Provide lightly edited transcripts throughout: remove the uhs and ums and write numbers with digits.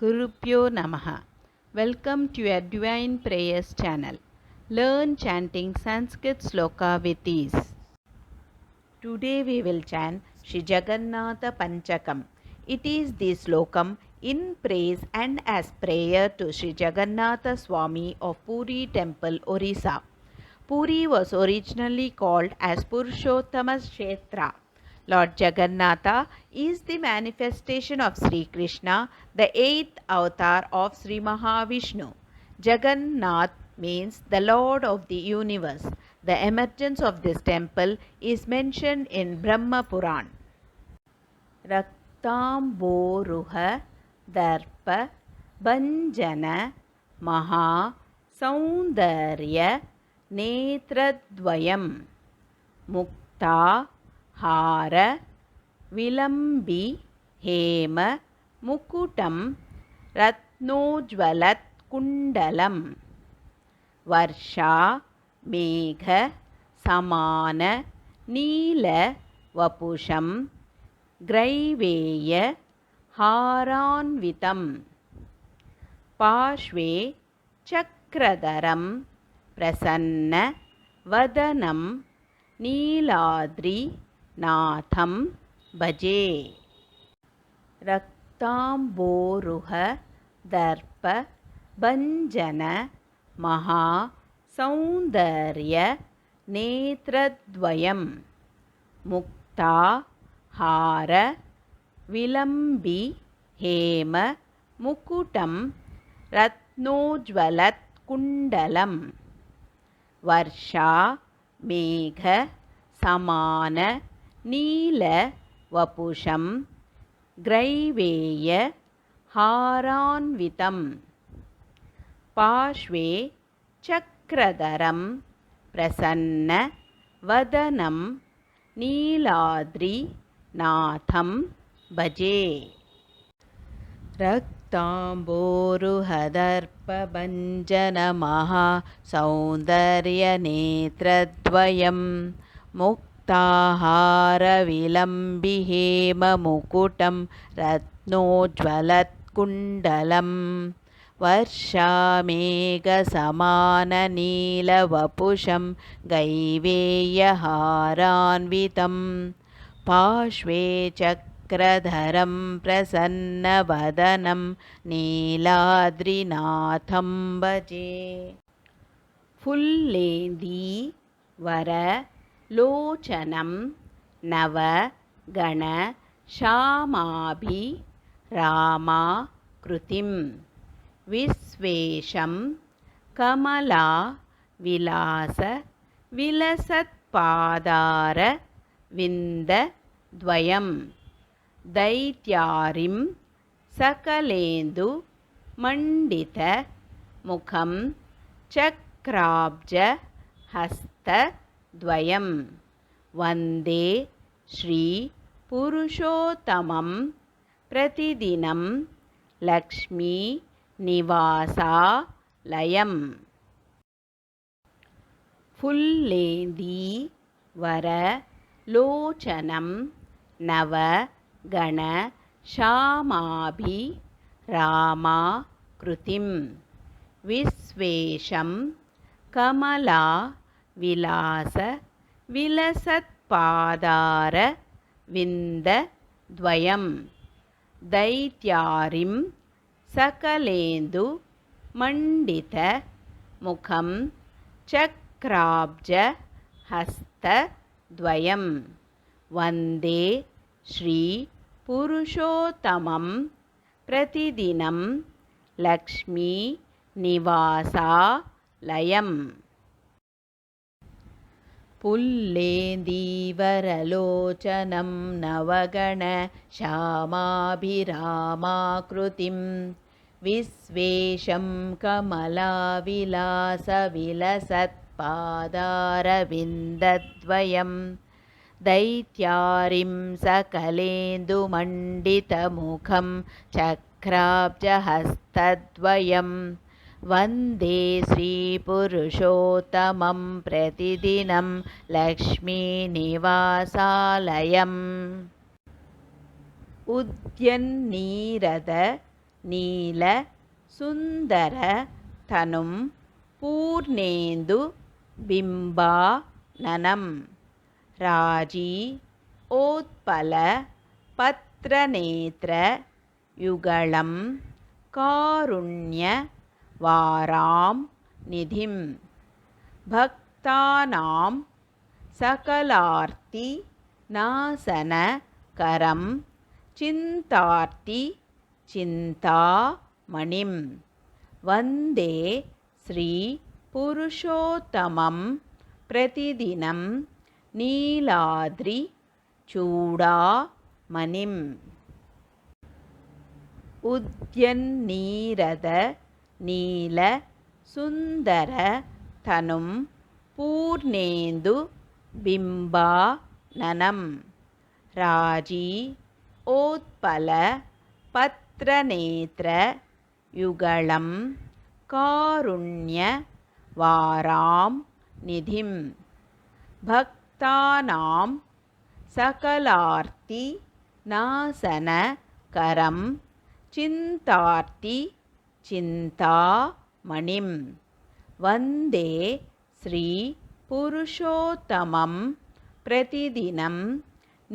Gurupyo Namaha. Welcome to your Divine Prayers channel. Learn chanting Sanskrit sloka with ease. Today we will chant Shri Jagannatha Panchakam. It is the slokam in praise and as prayer to Shri Jagannatha Swami of Puri Temple, Orissa. Puri was originally called as Purushottama Kshetra. Lord Jagannatha is the manifestation of Sri Krishna, the eighth avatar of Sri Mahavishnu. Jagannath means the Lord of the universe. The emergence of this temple is mentioned in Brahma Puran. Raktamboruha Darpa Banjana Maha Saundarya Netradvayam Mukta Hara Vilambi Hema Mukutam Ratnojvalat Kundalam Varsha Megha Samana Neela Vapusham Graiveya Haranvitam Pashve Chakradaram Prasanna Vadanam Neeladri Natham Bhaje. Raktamboruha Darpa Banjana Maha Saundarya Netradvayam Mukta Hara Vilambi Hema Mukutam Ratnojvalat Kundalam Varsha Megha Samana Neela Vapusham Graiveya Haranvitam Pashve Chakradaram Prasanna Vadanam Neeladri Natham Bhaje. Raktamboruhadarpa Banjana Maha Saundarya Netradvayam Muktahara Vilambi Hema Mukutam Ratnojvalat Kundalam Varsha Megha Samana Neela Vapusham Gaiveya Haranvitam Pashve Chakradaram Prasanna Vadanam Neeladrinatham Bhaje. Fullendi Vara Lochanam Nava Gana Shamabhi Rama Krutim Visvesham Kamala Vilasa Vilasat Padara Vinda Dvayam Daityarim Sakalendu Mandita Mukham Chakrabja Hasta Dvayam Vande Shri Purushottamam Pratidinam Lakshmi Nivasa Layam. Fullendi Vara Lochanam Nava Gana Shamabhi Rama Krutim Visvesham Kamala Vilasa Vilasat Padara Vinda Dvayam Daityarim Sakalendu Mandita Mukham Chakrabja Hasta Dvayam Vande Shri Purushottamam Pratidinam Lakshmi Nivasa Layam. Pullendi Varalochanam Navagana Shamabhirama Krutim Visvesham Kamala Vilasa Vilasat Padara Vindadvayam Daityarim Sakalendu Mandita Mukham Chakrabja Hastadvayam Vande Sri Purushottamam Pratidinam Lakshmi Nivasalayam. Udyanirada नील सुन्दर तनुं पूर्णेन्दु बिम्बाननं राजी ओत्पल पत्रनेत्र युगलं कारुण्य वारां निधिं भक्तानां सकलार्ति नाशनकरं चिन्तार्ति चिन्तामणिं वन्दे श्रीपुरुषोत्तमं प्रतिदिनं नीलाद्रिचूडामणिम् उद्यन्नीरद नील सुन्दर तनुं पूर्णेन्दु बिम्बाननं राजी ओत्पल पत्रनेत्र युगलं कारुण्य वारां निधिं भक्तानां सकलार्ति नाशनकरं चिन्तार्ति चिन्तामणिं वन्दे श्रीपुरुषोत्तमं प्रतिदिनं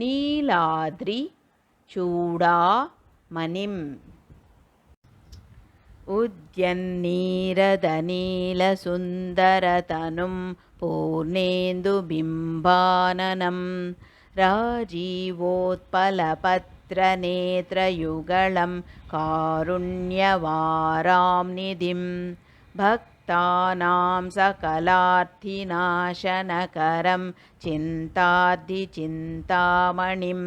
नीलाद्रिचूडामणिम् उद्यन्नीरदनीलसुन्दरतनुं पूर्णेन्दुबिम्बाननं राजीवोत्पलपत्रनेत्रयुगलं कारुण्यवारां निधिं भक्तानां सकलार्थिनाशनकरं चिन्तार्तिचिन्तामणिं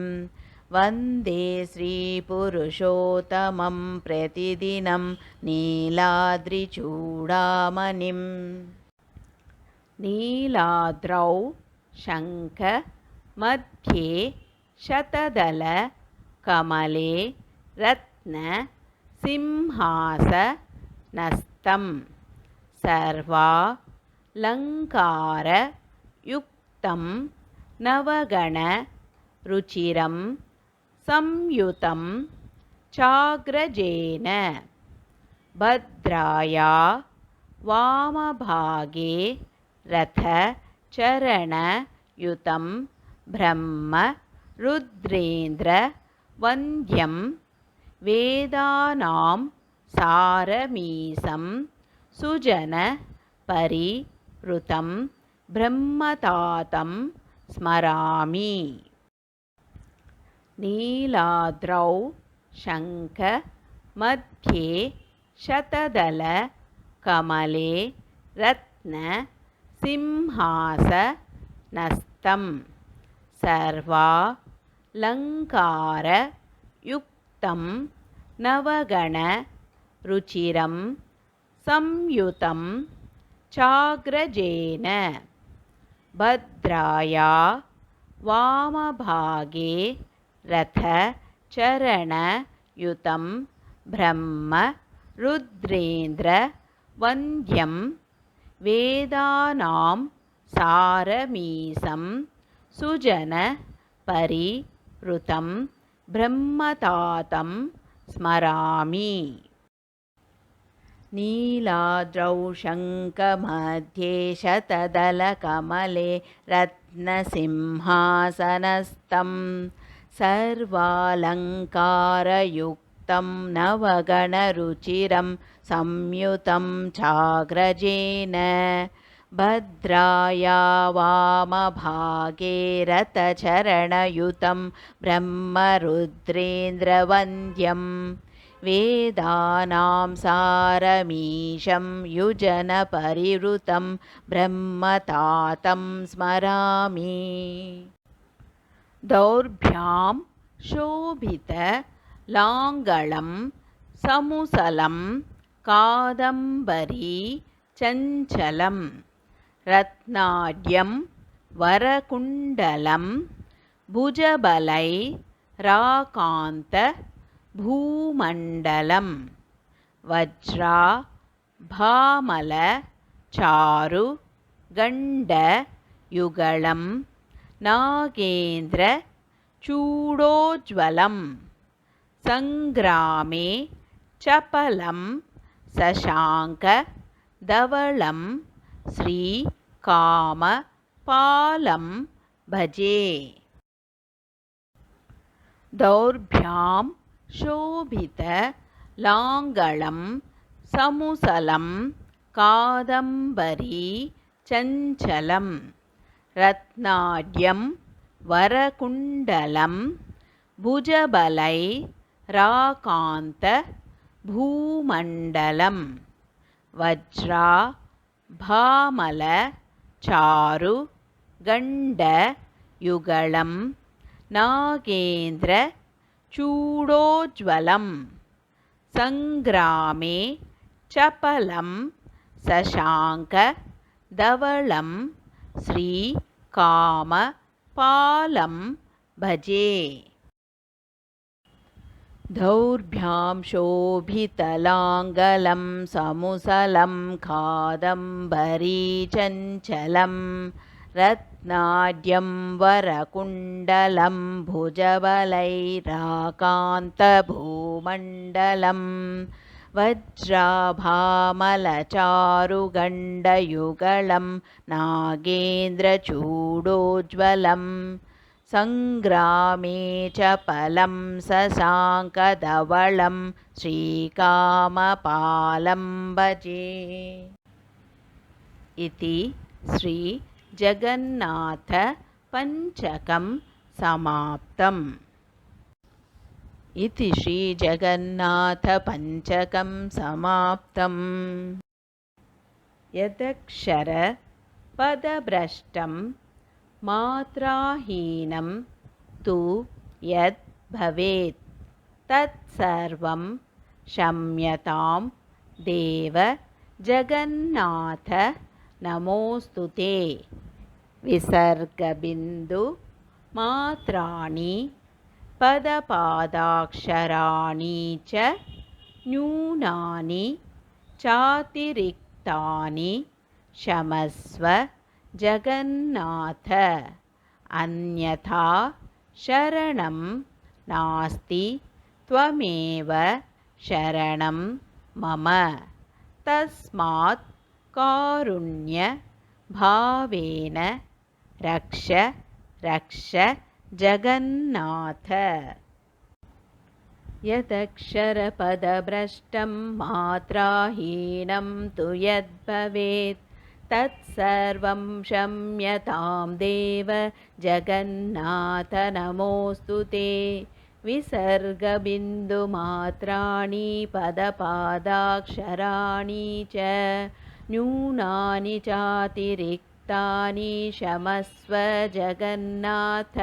वन्दे श्रीपुरुषोत्तमं प्रतिदिनं नीलाद्रिचूडामणिम् नीलाद्रौ शङ्खमध्ये शतदलकमले रत्नसिंहासनस्थं सर्वालङ्कारयुक्तं नवगणरुचिरं संयुतं चाग्रजेन भद्राया वामभागे रथचरणयुतं ब्रह्मरुद्रेन्द्रवन्द्यं वेदानां सारमीशं सुजनपरिवृतं ब्रह्मतातं स्मरामि नीलाद्रौ शङ्खमध्ये शतदलकमले रत्नसिंहासनस्थं सर्वालङ्कारयुक्तं नवगणरुचिरं संयुतं चाग्रजेन भद्राया वामभागे रथचरणयुतं ब्रह्मरुद्रेन्द्रवन्द्यं वेदानां सारमीशं सुजनपरिवृतं ब्रह्मतातं स्मरामि नीलाद्रौ शङ्खमध्ये शतदलकमले रत्नसिंहासनस्थं सर्वालङ्कारयुक्तं नवगणरुचिरं संयुतं चाग्रजेन भद्राया वामभागे रथचरणयुतं ब्रह्मरुद्रेन्द्रवन्द्यं वेदानां सारमीशं युजनपरिवृतं ब्रह्मतातं स्मरामि दौर्भ्यां शोभितलाङ्गलं समुसलं कादम्बरी चञ्चलं रत्नाढ्यं वरकुण्डलं भुजबलैराकान्तभूमण्डलं वज्राभामलचारुगण्डयुगलं नागेन्द्रचूडोज्ज्वलं सङ्ग्रामे चपलं शशाङ्क धवलं श्रीकामपालं भजे दौर्भ्यां शोभितलाङ्गलं समुसलं कादम्बरी चञ्चलं रत्नाढ्यं वरकुण्डलं भुजबलैराकान्तभूमण्डलं वज्राभामलचारुगण्डयुगलं नागेन्द्रचूडोज्ज्वलं सङ्ग्रामे चपलं शशाङ्कधवलं श्रीकामपालं भजे दौर्भ्यां शोभितलाङ्गलं समुसलं कादम्बरीचञ्चलं रत्नाढ्यं वरकुण्डलं भुजबलैराकान्तभूमण्डलं वज्राभामलचारुगण्डयुगलं नागेन्द्रचूडोज्ज्वलं सङ्ग्रामे चपलं शशाङ्कधवलं श्रीकामपालं भजे इति श्रीजगन्नाथपञ्चकं समाप्तम् इति श्रीजगन्नाथपञ्चकं समाप्तम् यदक्षरपदभ्रष्टं मात्राहीनं तु यद् भवेत् तत्सर्वं क्षम्यतां देव जगन्नाथ नमोऽस्तु ते विसर्गबिन्दु मात्राणि पदपादाक्षराणि च न्यूनानि चातिरिक्तानि क्षमस्व जगन्नाथ अन्यथा शरणं नास्ति त्वमेव शरणं मम तस्मात् कारुण्यभावेन रक्ष रक्ष जगन्नाथ यदक्षरपदभ्रष्टं मात्राहीनं तु यद्भवेत् तत्सर्वं क्षम्यतां देव जगन्नाथ नमोऽस्तु ते विसर्गबिन्दुमात्राणि पदपादाक्षराणि च न्यूनानि चातिरिक्तानि क्षमस्व जगन्नाथ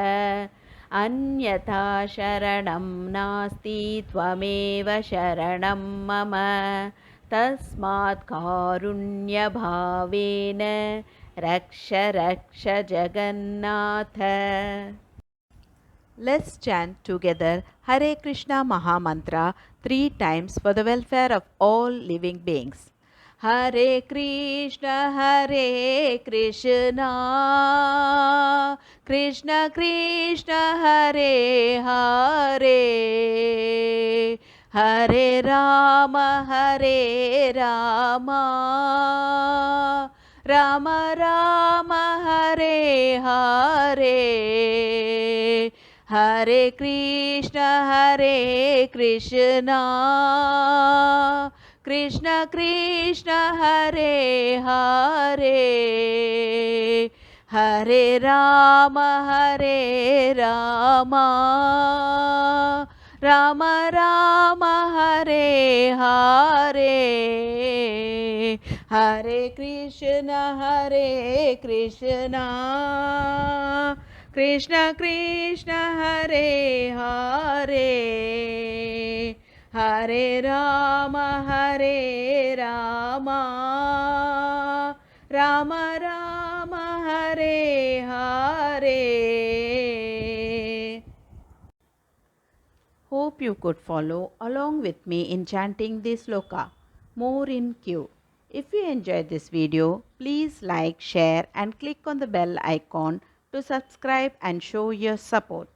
अन्यथा शरणं नास्ति त्वमेव शरणं मम तस्मात् कारुण्यभावेन रक्ष रक्ष Jagannath Let's chant together Hare Krishna Mahamantra 3 times for the welfare of all living beings. Hare Krishna Krishna Krishna Hare Hare Hare Rama Rama Rama Hare Hare Hare Krishna Krishna Krishna Hare Hare Hare Rama Rama Rama Hare Hare Hare Krishna Krishna Krishna Hare Hare Hare Rama Rama Rama Hare Hare. Hope you could follow along with me in chanting this sloka. More in queue. If you enjoyed this video, please like, share and click on the bell icon to subscribe and show your support.